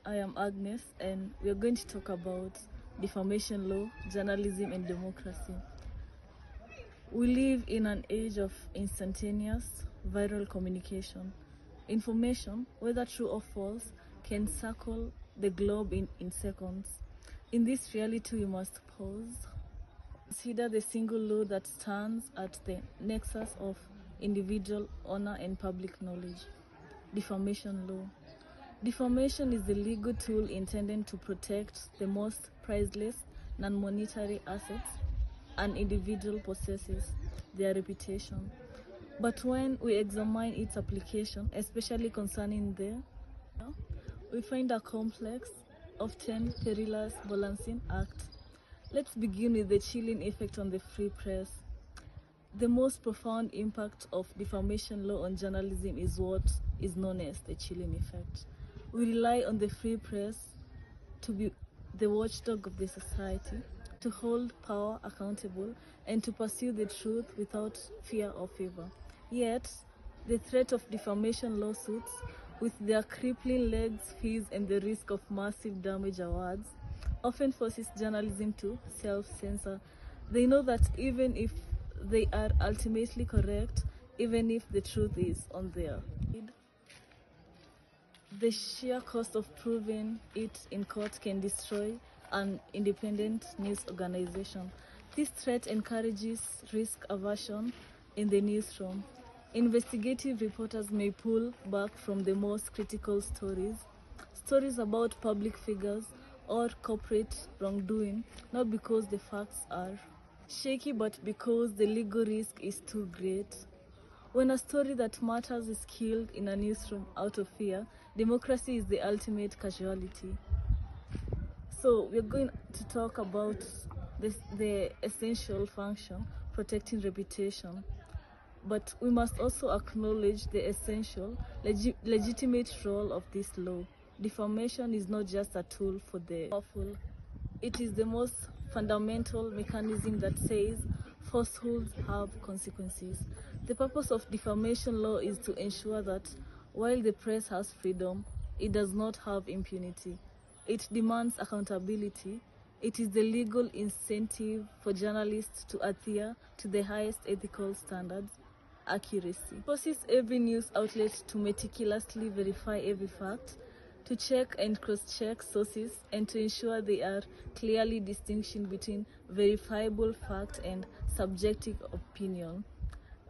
I am Agnes, and we are going to talk about defamation law, journalism, and democracy. We live in an age of instantaneous, viral communication. Information, whether true or false, can circle the globe in seconds. In this reality, we must pause, consider the single law that stands at the nexus of individual honor and public knowledge. Defamation law. Defamation is the legal tool intended to protect the most priceless non-monetary assets an individual possesses, their reputation. But when we examine its application, especially concerning we find a complex, often perilous balancing act. Let's begin with the chilling effect on the free press. The most profound impact of defamation law on journalism is what is known as the chilling effect. We rely on the free press to be the watchdog of the society, to hold power accountable, and to pursue the truth without fear or favor. Yet, the threat of defamation lawsuits, with their crippling legs, fees, and the risk of massive damage awards, often forces journalism to self-censor. They know that even if they are ultimately correct, even if the truth is on their side, the sheer cost of proving it in court can destroy an independent news organization. This threat encourages risk aversion in the newsroom. Investigative reporters may pull back from the most critical stories about public figures or corporate wrongdoing, not because the facts are shaky, but because the legal risk is too great. When a story that matters is killed in a newsroom out of fear, democracy is the ultimate casualty. So we're going to talk about the essential function, protecting reputation. But we must also acknowledge the essential, legitimate role of this law. Defamation is not just a tool for the powerful. It is the most fundamental mechanism that says falsehoods have consequences. The purpose of defamation law is to ensure that while the press has freedom, it does not have impunity. It demands accountability. It is the legal incentive for journalists to adhere to the highest ethical standards. Accuracy. It forces every news outlet to meticulously verify every fact, to check and cross-check sources, and to ensure they are clearly distinction between verifiable fact and subjective opinion.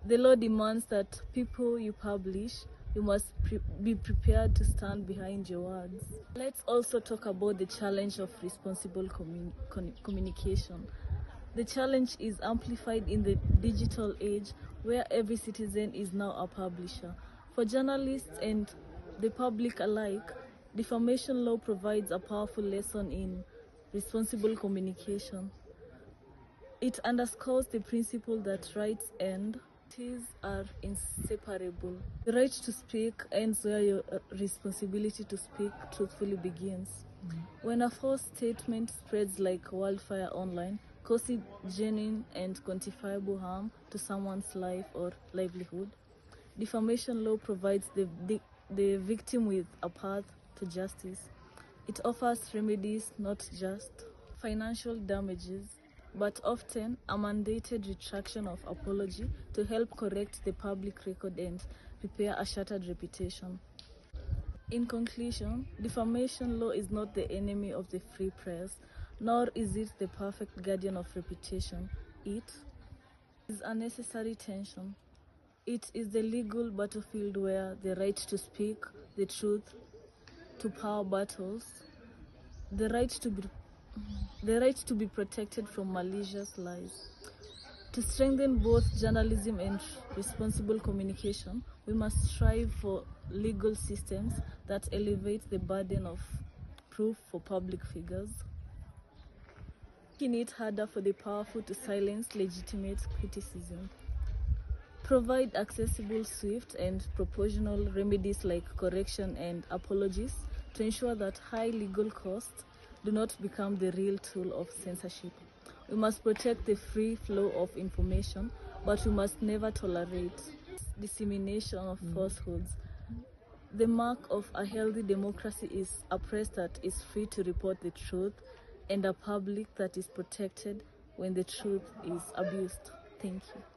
The law demands that people you publish, you must be prepared to stand behind your words. Let's also talk about the challenge of responsible communication. The challenge is amplified in the digital age, where every citizen is now a publisher. For journalists and the public alike, defamation law provides a powerful lesson in responsible communication. It underscores the principle that rights and duties are inseparable. The right to speak ends where your responsibility to speak truthfully begins. When a false statement spreads like wildfire online, causing genuine and quantifiable harm to someone's life or livelihood, defamation law provides the victim with a path to justice. It offers remedies, not just financial damages, but often a mandated retraction of apology to help correct the public record and repair a shattered reputation. In conclusion, defamation law is not the enemy of the free press, nor is it the perfect guardian of reputation. It is a necessary tension. It is the legal battlefield where the right to speak the truth to power battles, the right to be protected from malicious lies. To strengthen both journalism and responsible communication, we must strive for legal systems that elevate the burden of proof for public figures, making it harder for the powerful to silence legitimate criticism. Provide accessible, swift, and proportional remedies like correction and apologies to ensure that high legal costs do not become the real tool of censorship. We must protect the free flow of information, but we must never tolerate dissemination of falsehoods. The mark of a healthy democracy is a press that is free to report the truth and a public that is protected when the truth is abused. Thank you.